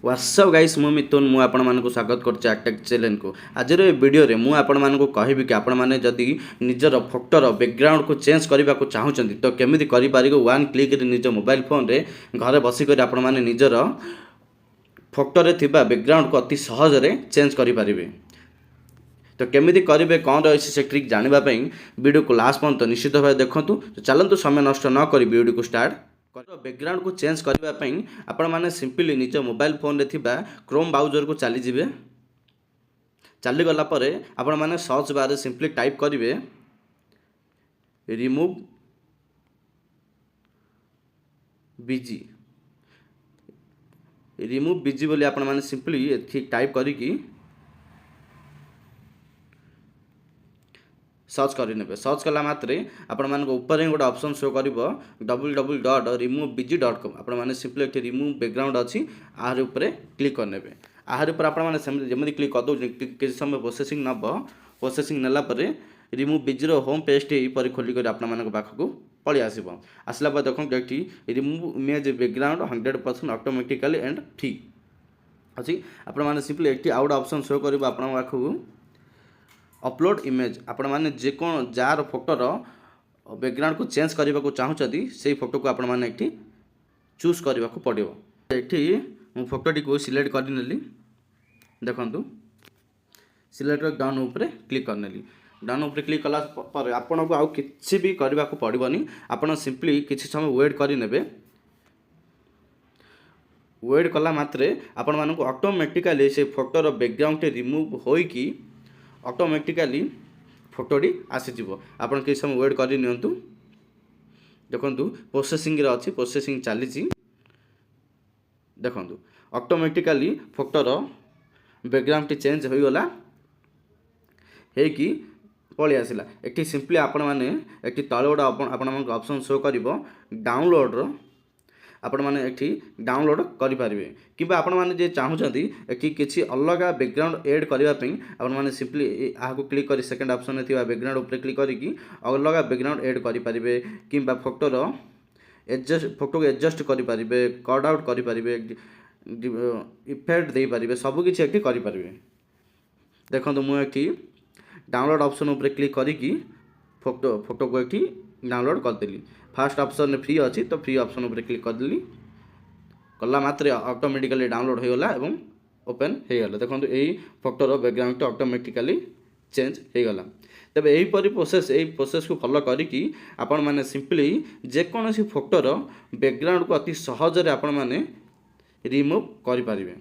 WhatsApp guys मु मिथुन मु आपण मानक स्वागत करछि आर्टेक चैनल को। आज वीडियो रे मु आपण मानक कहबी कि आपण माने जदी निजर फोटोर बैकग्राउंड को चेंज करबा को चाहुचंती तो केमिति करि पारिगो वन क्लिक रे निज मोबाइल फोन रे घरे बसी कर आपण माने निजर फोटो रे थिबा बैकग्राउंड को अति सहज रे चेंज करि पारिबे। तो केमिति करिवे कौन रही से ट्रिक जानिबा पई वीडियो को लास्ट पर्यंत निश्चित भाव देखंतु। तो चलंतु समय नष्ट न करी वीडियो को स्टार्ट। बैकग्राउंड को चेंज करने आपण मैंने सिंपली निज मोबाइल फोन रे थिबा क्रोम ब्राउजर को चली जिवे। चली गला परे आपण मैंने सर्च बार रे सिंपली टाइप करिवे रिमूव बीजी बोली आपण मैंने सिंपली टाइप करिकी सर्च करेंगे। सर्च कला मात्रे आपण मान ऊपर ही गोटे ऑप्शन शो कर www.removebg.com आपण मैंने सिंपली एक रिमूव बैकग्राउंड अच्छी आहर ऊपर क्लिक करने। आहर ऊपर आपण मैंने जमी क्लिक कर दो किसी समय प्रोसेसिंग नब प्रोसेसिंग नेला परे रिमूव बीजी होम पेज यहीपर खोलिक आपण पाखक पलि आसो। आसला देखो remove image background 100% automatically and free अच्छी। आपण मैंने सिंपली एक आउट ऑप्शन शो कर पाखक अपलोड इमेज आपण माने जे कोन जार फोटोर बैकग्राउंड को चेंज करने को चाहूँगी से फोटो को आपण माने एठी चूज करने को पड़ो। एठी मु फोटोटी को सिलेक्ट कर नेली देखंतु सिलेक्ट डाउन ऊपर क्लिक कर नेली। डाउन ऊपर क्लिक कला पर आपण को आउ किछि भी करबा को पड़बनी। आपण सिंपली किछि समय वेट करि नेबे। वेट कला मात्रे आपण मानक ऑटोमेटिकली से फोटोर बैकग्राउंड टे रिमूव होई कि ऑटोमेटिकली फोटोटी आसीज। आपड़ किसी समय वेट कर नियंतु देखंतु प्रोसेसिंग रे अछि प्रोसेसिंग चली देखंतु automatically Fotor background T change हो गला हे कि पळि आसिला। एठी सिंपली आपण माने एठी तळे गोटे आपण मानक ऑप्शन शो करिवो डाउनलोड रो आपण माने एठी डाउनलोड करि पारिबे। किबा आपण माने जे चाहुचंती एठी किछि अलग बैकग्राउंड ऐड करबा पई आपण माने सिंपली आहा को क्लिक करी सेकंड ऑप्शन थिबा बैकग्राउंड ऊपर क्लिक करिकी अलग बैकग्राउंड ऐड करि पारिबे। किबा फोटो रो फोटो को एडजस्ट करि पारिबे कट आउट करि पारिबे इफेक्ट दे पारिबे सब किछि एठी करि पारिबे। देखंतु मु एठी डाउनलोड ऑप्शन ऊपर क्लिक करिकी फोटो को एठी डाउनलोड कर देली। फास्ट ऑप्शन फ्री अच्छी तो फ्री ऑप्शन ऊपर क्लिक करदेली कला मात्रे ऑटोमेटिकली डाउनलोड हो गला एवं ओपन हो गला। देखो यही फोटोर बैकग्राउंड ऑटोमेटिकली चेंज हो गला। तेज यहीपर प्रोसेस को फॉलो करिकी आपण माने सिंपली जेकोसी फोटोर बैकग्राउंड को अति सहज आपण माने रिमूव करि पारिबे।